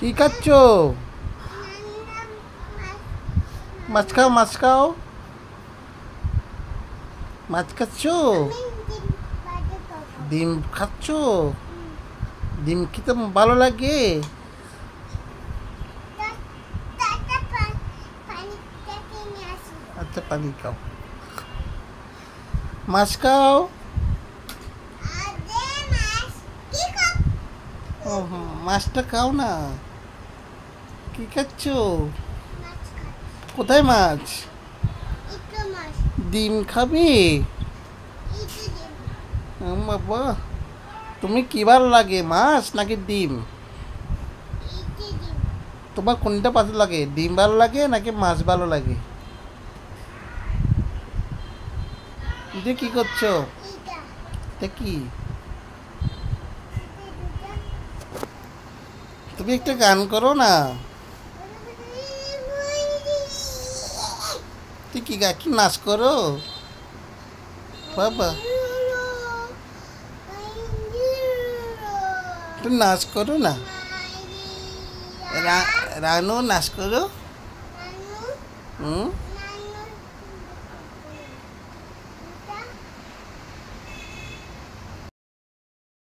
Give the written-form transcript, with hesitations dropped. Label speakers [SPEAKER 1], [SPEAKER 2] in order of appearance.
[SPEAKER 1] কি খাচ্ছ? মাছ খাও, মাছ খাও। মাছ খাচ্ছ? ডিম খাচ্ছ? ডিম খেতে ভালো লাগে? আচ্ছা, পানি খাও। মাছ খাও। ও মাছটা খাও না। কি খাচ্ছ? কোথায় মাছ? ডিম খাবি? বাবা, তুমি কি ভালো লাগে, মাছ নাকি ডিম? তোমার কোনটা ভালো লাগে, ডিম ভালো লাগে নাকি মাছ ভালো লাগে? যে কি করছো? এটা কি? তুমি একটা গান করো না। তুই কি নাচ করো? বাবা, একটু নাচ করো না। রানু নাচ করো। হুম।